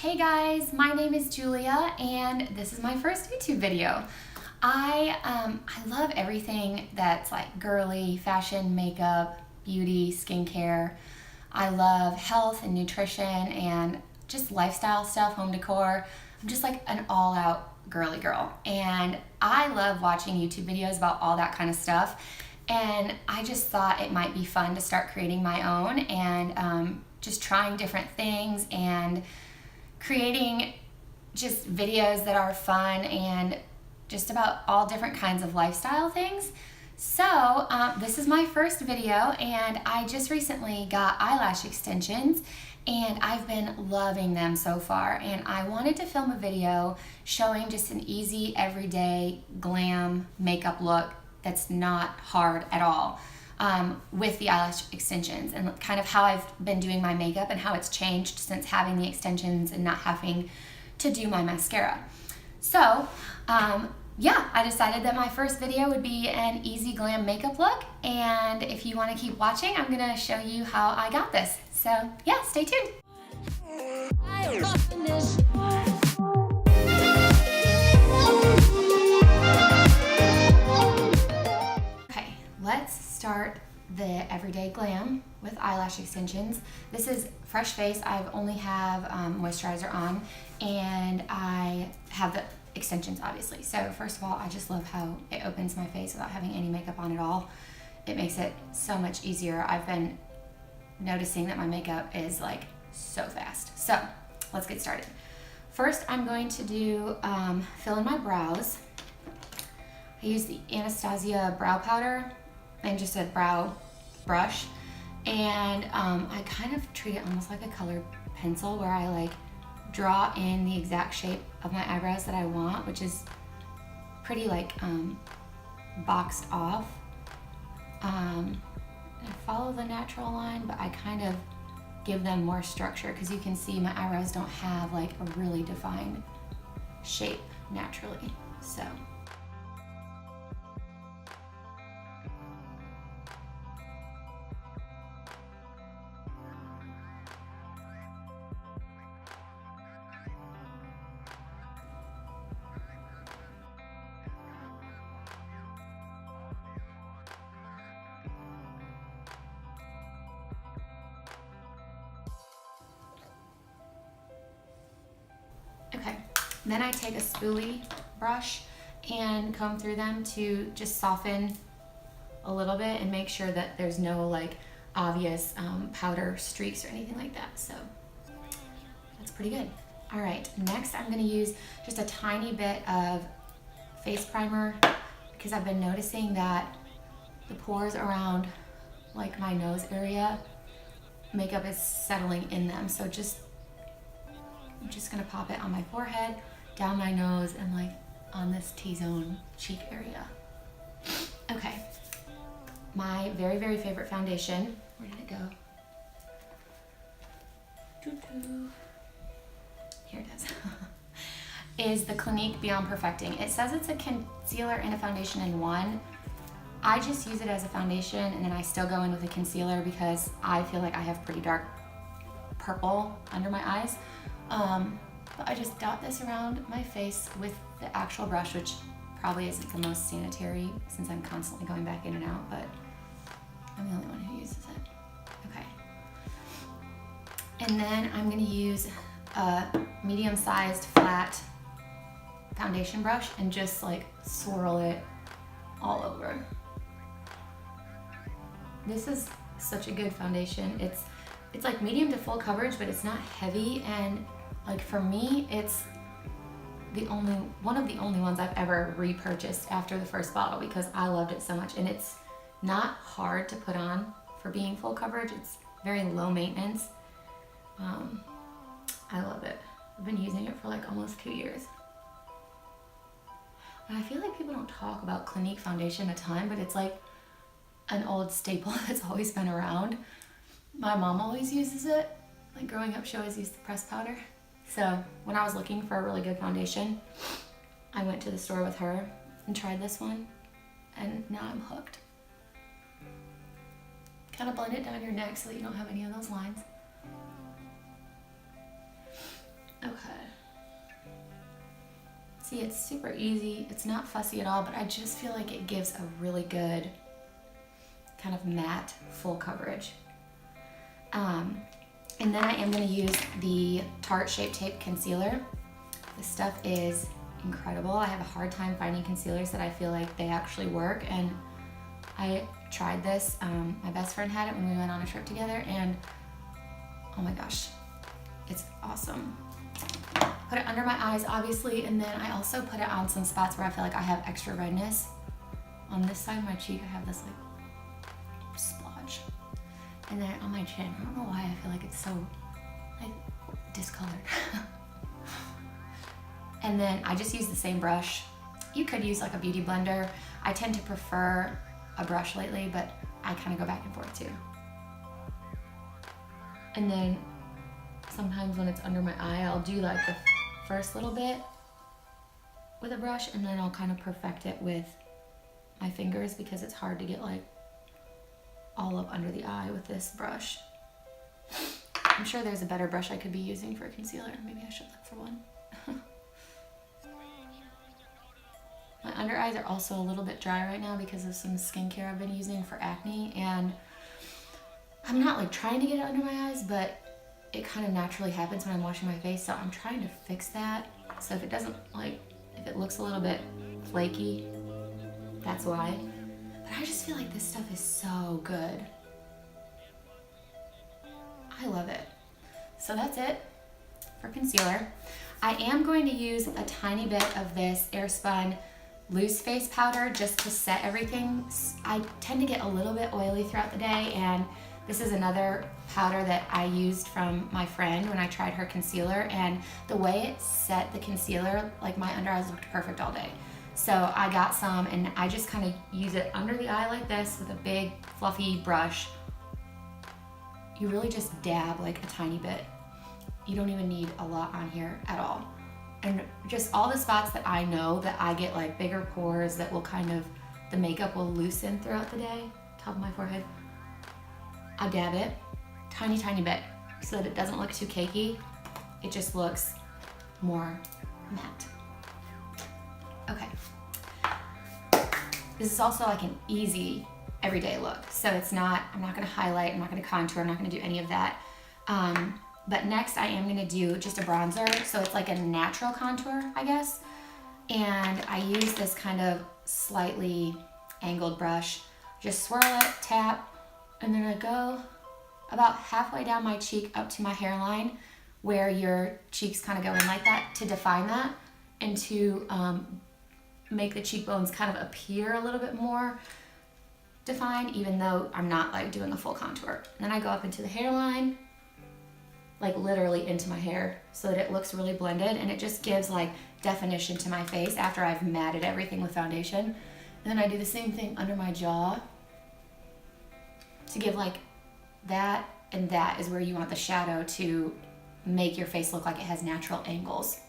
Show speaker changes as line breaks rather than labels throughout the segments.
Hey guys, my name is Julia and this is my first YouTube video. I love everything that's like girly, fashion, makeup, beauty, skincare. I love health and nutrition and just lifestyle stuff, home decor. I'm just like an all-out girly girl and I love watching YouTube videos about all that kind of stuff, and I just thought it might be fun to start creating my own and just trying different things and creating just videos that are fun and just about all different kinds of lifestyle things. So this is my first video and I just recently got eyelash extensions and I've been loving them so far, and I wanted to film a video showing just an easy everyday glam makeup look that's not hard at all with the eyelash extensions, and kind of how I've been doing my makeup and how it's changed since having the extensions and not having to do my mascara. So yeah, I decided that my first video would be an easy glam makeup look, and if you want to keep watching, I'm going to show you how I got this. So yeah, stay tuned. Okay, let's start the everyday glam with eyelash extensions. This is fresh face. I only have moisturizer on, and I have the extensions obviously. So first of all, I just love how it opens my face without having any makeup on at all. It makes it so much easier. I've been noticing that my makeup is like so fast. So let's get started. First, I'm going to do fill in my brows. I use the Anastasia brow powder and just a brow brush, and I kind of treat it almost like a colored pencil where I like draw in the exact shape of my eyebrows that I want, which is pretty like boxed off. I follow the natural line, but I kind of give them more structure because you can see my eyebrows don't have like a really defined shape naturally. So okay, then I take a spoolie brush and comb through them to just soften a little bit and make sure that there's no like obvious powder streaks or anything like that. So that's pretty good. All right, next I'm gonna use just a tiny bit of face primer because I've been noticing that the pores around like my nose area, makeup is settling in them. So I'm just gonna pop it on my forehead, down my nose, and like on this T-zone cheek area. Okay, my very, very favorite foundation, where did it go? Here it is, is the Clinique Beyond Perfecting. It says it's a concealer and a foundation in one. I just use it as a foundation and then I still go in with a concealer because I feel like I have pretty dark purple under my eyes. But I just dot this around my face with the actual brush, which probably isn't the most sanitary since I'm constantly going back in and out, but I'm the only one who uses it. Okay. And then I'm gonna use a medium-sized flat foundation brush and just like swirl it all over. This is such a good foundation. It's like medium to full coverage, but it's not heavy, and like for me, it's one of the only ones I've ever repurchased after the first bottle because I loved it so much, and it's not hard to put on for being full coverage. It's very low maintenance. I love it. I've been using it for like almost 2 years. And I feel like people don't talk about Clinique foundation a ton, but it's like an old staple that's always been around. My mom always uses it. Like growing up, she always used the pressed powder. So when I was looking for a really good foundation, I went to the store with her and tried this one, and now I'm hooked. Kind of blend it down your neck so that you don't have any of those lines. Okay. See, it's super easy. It's not fussy at all, but I just feel like it gives a really good kind of matte full coverage. And then I am gonna use the Tarte Shape Tape Concealer. This stuff is incredible. I have a hard time finding concealers that I feel like they actually work, and I tried this. My best friend had it when we went on a trip together, and oh my gosh, it's awesome. Put it under my eyes, obviously, and then I also put it on some spots where I feel like I have extra redness. On this side of my cheek, I have this like splotch. And then on my chin, I don't know why I feel like it's so like discolored. And then I just use the same brush. You could use like a beauty blender. I tend to prefer a brush lately, but I kind of go back and forth too. And then sometimes when it's under my eye, I'll do like the first little bit with a brush, and then I'll kind of perfect it with my fingers because it's hard to get like all up under the eye with this brush. I'm sure there's a better brush I could be using for concealer. Maybe I should look for one. My under eyes are also a little bit dry right now because of some skincare I've been using for acne, and I'm not like trying to get it under my eyes, but it kind of naturally happens when I'm washing my face, so I'm trying to fix that. So if it doesn't like, if it looks a little bit flaky, that's why. But I just feel like this stuff is so good. I love it. So that's it for concealer. I am going to use a tiny bit of this Airspun loose face powder just to set everything. I tend to get a little bit oily throughout the day, and this is another powder that I used from my friend when I tried her concealer, and the way it set the concealer, like my under eyes looked perfect all day. So I got some, and I just kind of use it under the eye like this with a big fluffy brush. You really just dab like a tiny bit. You don't even need a lot on here at all. And just all the spots that I know that I get like bigger pores that will kind of, the makeup will loosen throughout the day, top of my forehead, I dab it tiny, tiny bit so that it doesn't look too cakey. It just looks more matte. Okay. This is also like an easy everyday look. So it's not, I'm not gonna highlight, I'm not gonna contour, I'm not gonna do any of that. But next I am gonna do just a bronzer. So it's like a natural contour, I guess. And I use this kind of slightly angled brush. Just swirl it, tap, and then I go about halfway down my cheek up to my hairline where your cheeks kind of go in like that to define that and to make the cheekbones kind of appear a little bit more defined, even though I'm not like doing a full contour. And then I go up into the hairline, like literally into my hair, so that it looks really blended, and it just gives like definition to my face after I've matted everything with foundation. And then I do the same thing under my jaw to give like that, and that is where you want the shadow to make your face look like it has natural angles.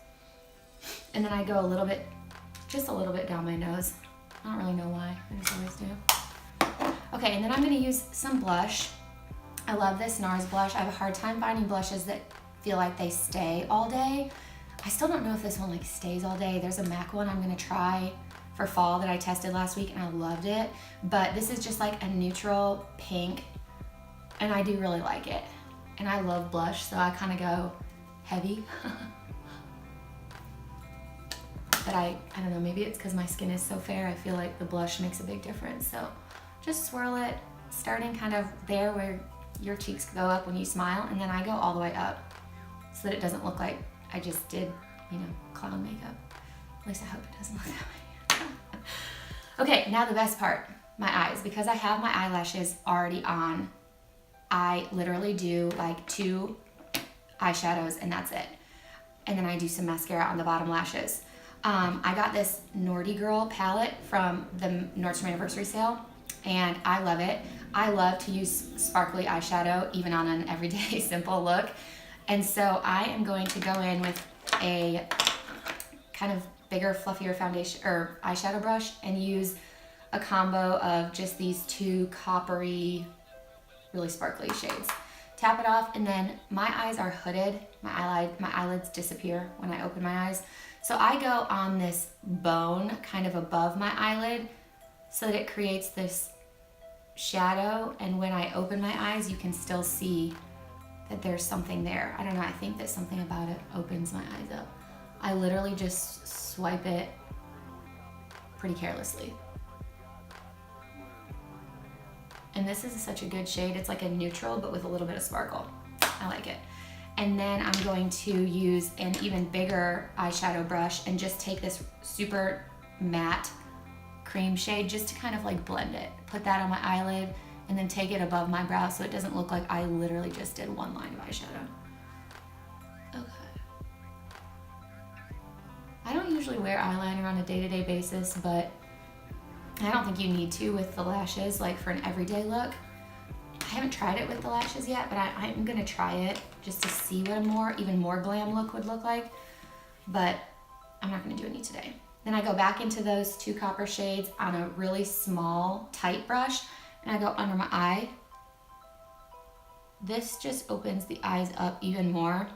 And then I go a little bit, just a little bit down my nose. I don't really know why, I just always do. Okay, and then I'm gonna use some blush. I love this NARS blush. I have a hard time finding blushes that feel like they stay all day. I still don't know if this one like stays all day. There's a MAC one I'm gonna try for fall that I tested last week and I loved it. But this is just like a neutral pink, and I do really like it. And I love blush, so I kind of go heavy. But I don't know, maybe it's because my skin is so fair, I feel like the blush makes a big difference. So just swirl it, starting kind of there where your cheeks go up when you smile, and then I go all the way up so that it doesn't look like I just did, you know, clown makeup. At least I hope it doesn't look that way. Okay, now the best part, my eyes. Because I have my eyelashes already on, I literally do like 2 eyeshadows and that's it. And then I do some mascara on the bottom lashes. I got this Naughty Girl palette from the Nordstrom Anniversary Sale, and I love it. I love to use sparkly eyeshadow even on an everyday simple look. And so I am going to go in with a kind of bigger, fluffier foundation or eyeshadow brush and use a combo of just these 2 coppery, really sparkly shades. tap it off, and then my eyes are hooded. My eyelids disappear when I open my eyes. So I go on this bone kind of above my eyelid so that it creates this shadow, and when I open my eyes, you can still see that there's something there. I don't know, I think that something about it opens my eyes up. I literally just swipe it pretty carelessly. And this is such a good shade. It's like a neutral, but with a little bit of sparkle. I like it. And then I'm going to use an even bigger eyeshadow brush and just take this super matte cream shade just to kind of like blend it. Put that on my eyelid and then take it above my brow so it doesn't look like I literally just did one line of eyeshadow. Okay. I don't usually wear eyeliner on a day-to-day basis, but I don't think you need to with the lashes, like for an everyday look. I haven't tried it with the lashes yet, but I'm gonna try it just to see what a even more glam look would look like, but I'm not gonna do any today. Then I go back into those 2 copper shades on a really small, tight brush, and I go under my eye. This just opens the eyes up even more.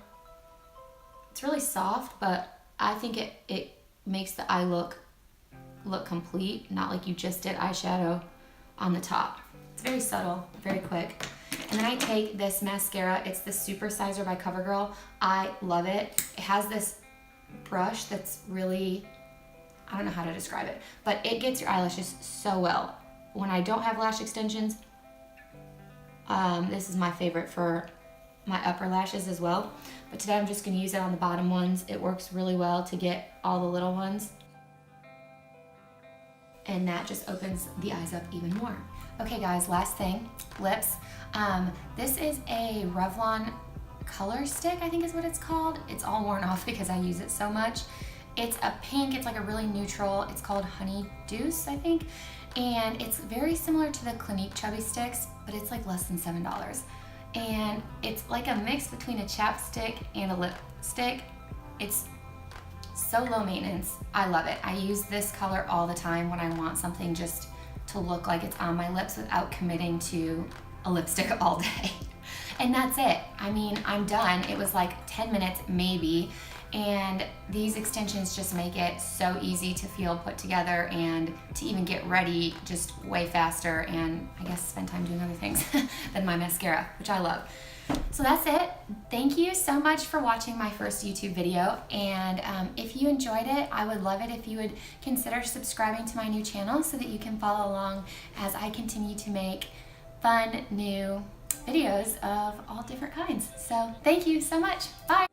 It's really soft, but I think it makes the eye look complete, not like you just did eyeshadow on the top. It's very subtle, very quick. And then I take this mascara. It's the Super Sizer by CoverGirl. I love it. It has this brush that's really, I don't know how to describe it, but it gets your eyelashes so well. When I don't have lash extensions, this is my favorite for my upper lashes as well. But today I'm just gonna use it on the bottom ones. It works really well to get all the little ones. And that just opens the eyes up even more. Okay guys, last thing, lips. This is a Revlon color stick, I think is what it's called. It's all worn off because I use it so much. It's a pink, it's like a really neutral, it's called Honey Deuce, I think. And it's very similar to the Clinique Chubby Sticks, but it's like less than $7. And it's like a mix between a chapstick and a lipstick. It's so low maintenance. I love it. I use this color all the time when I want something just to look like it's on my lips without committing to a lipstick all day. And that's it. I mean, I'm done. It was like 10 minutes maybe. And these extensions just make it so easy to feel put together and to even get ready just way faster, and I guess spend time doing other things than my mascara, which I love. So that's it. Thank you so much for watching my first YouTube video, and if you enjoyed it, I would love it if you would consider subscribing to my new channel so that you can follow along as I continue to make fun new videos of all different kinds. So thank you so much. Bye.